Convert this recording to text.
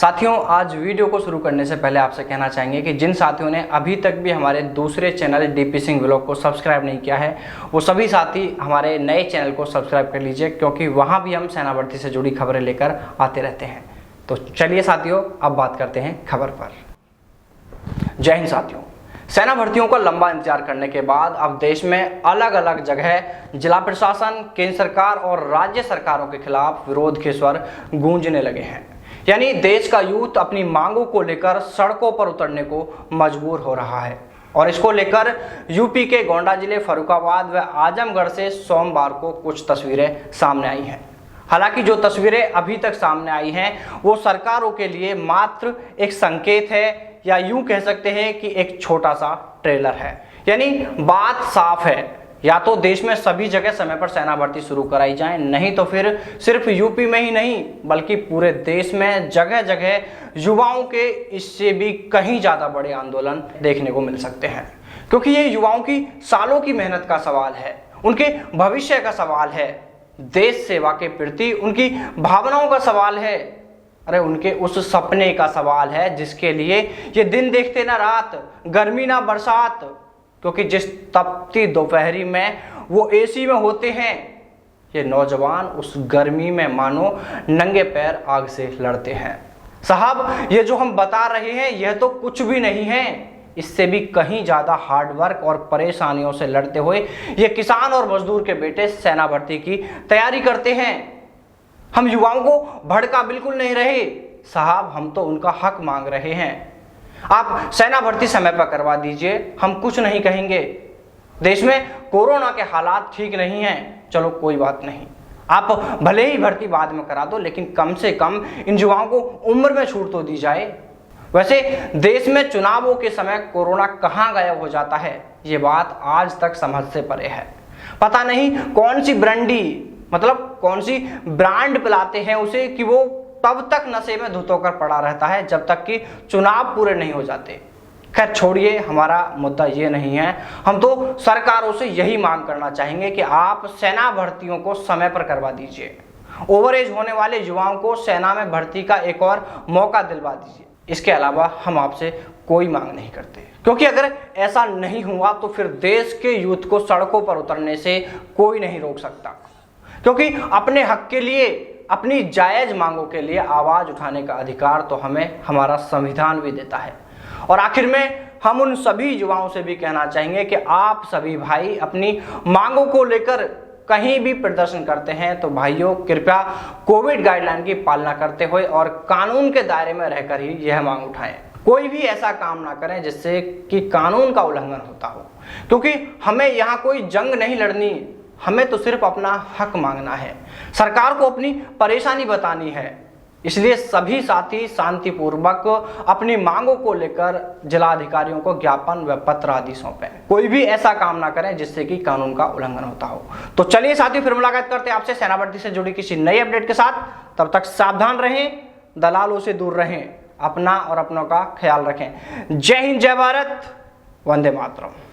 साथियों, आज वीडियो को शुरू करने से पहले आपसे कहना चाहेंगे कि जिन साथियों ने अभी तक भी हमारे दूसरे चैनल डीपी सिंह व्लॉग को सब्सक्राइब नहीं किया है, वो सभी साथी हमारे नए चैनल को सब्सक्राइब कर लीजिए, क्योंकि वहाँ भी हम सेना भर्ती से जुड़ी खबरें लेकर आते रहते हैं। तो चलिए साथियों, अब बात करते हैं खबर पर। जय हिंद साथियों। सेना भर्तियों का लंबा इंतजार करने के बाद अब देश में अलग अलग जगह जिला प्रशासन, केंद्र सरकार और राज्य सरकारों के खिलाफ विरोध के स्वर गूंजने लगे हैं। यानी देश का यूथ अपनी मांगों को लेकर सड़कों पर उतरने को मजबूर हो रहा है और इसको लेकर यूपी के गोंडा जिले, फर्रुखाबाद व आजमगढ़ से सोमवार को कुछ तस्वीरें सामने आई हैं। हालांकि जो तस्वीरें अभी तक सामने आई हैं वो सरकारों के लिए मात्र एक संकेत है, या यूं कह सकते हैं कि एक छोटा सा ट्रेलर है। यानी बात साफ है, या तो देश में सभी जगह समय पर सेना भर्ती शुरू कराई जाए, नहीं तो फिर सिर्फ यूपी में ही नहीं बल्कि पूरे देश में जगह जगह युवाओं के इससे भी कहीं ज़्यादा बड़े आंदोलन देखने को मिल सकते हैं। क्योंकि ये युवाओं की सालों की मेहनत का सवाल है, उनके भविष्य का सवाल है, देश सेवा के प्रति उनकी भावनाओं का सवाल है, अरे उनके उस सपने का सवाल है जिसके लिए ये दिन देखते ना रात, गर्मी ना बरसात, क्योंकि जिस तपती दोपहरी में वो एसी में होते हैं, ये नौजवान उस गर्मी में मानो नंगे पैर आग से लड़ते हैं। साहब, ये जो हम बता रहे हैं यह तो कुछ भी नहीं है, इससे भी कहीं ज़्यादा हार्डवर्क और परेशानियों से लड़ते हुए ये किसान और मजदूर के बेटे सेना भर्ती की तैयारी करते हैं। हम युवाओं को भड़का बिल्कुल नहीं रहे साहब, हम तो उनका हक मांग रहे हैं। आप सेना भर्ती समय पर करवा दीजिए, हम कुछ नहीं कहेंगे। देश में कोरोना के हालात ठीक नहीं हैं, चलो कोई बात नहीं, आप भले ही भर्ती बाद में करा दो, लेकिन कम से कम इन युवाओं को उम्र में छूट तो दी जाए। वैसे देश में चुनावों के समय कोरोना कहाँ गायब हो जाता है, ये बात आज तक समझ से परे है। पता नहीं कौन सी कौन सी ब्रांड पिलाते हैं उसे कि वो तब तक नशे में धुत होकर पड़ा रहता है जब तक कि चुनाव पूरे नहीं हो जाते। खैर छोड़िए, हमारा मुद्दा ये नहीं है। हम तो सरकारों से यही मांग करना चाहेंगे कि आप सेना भर्तियों को समय पर करवा दीजिए। ओवरएज होने वाले युवाओं को सेना में भर्ती का एक और मौका दिलवा दीजिए। इसके अलावा हम आपसे कोई मांग नहीं करते, क्योंकि अगर ऐसा नहीं हुआ तो फिर देश के यूथ को सड़कों पर उतरने से कोई नहीं रोक सकता। क्योंकि अपने हक के लिए, अपनी जायज मांगों के लिए आवाज उठाने का अधिकार तो हमें हमारा संविधान भी देता है। और आखिर में हम उन सभी युवाओं से भी कहना चाहेंगे कि आप सभी भाई अपनी मांगों को लेकर कहीं भी प्रदर्शन करते हैं तो भाइयों, कृपया कोविड गाइडलाइन की पालना करते हुए और कानून के दायरे में रहकर ही यह मांग उठाएं। कोई भी ऐसा काम ना करें जिससे कि कानून का उल्लंघन होता हो, क्योंकि हमें यहाँ कोई जंग नहीं लड़नी, हमें तो सिर्फ अपना हक मांगना है, सरकार को अपनी परेशानी बतानी है। इसलिए सभी साथी शांतिपूर्वक अपनी मांगों को लेकर जिलाधिकारियों को ज्ञापन व पत्र आदि सौंपें। कोई भी ऐसा काम ना करें जिससे कि कानून का उल्लंघन होता हो। तो चलिए साथियों, फिर मुलाकात करते हैं आपसे सेना भर्ती से जुड़ी किसी नई अपडेट के साथ। तब तक सावधान रहें, दलालों से दूर रहें, अपना और अपनों का ख्याल रखें। जय हिंद, जय भारत, वंदे मातरम।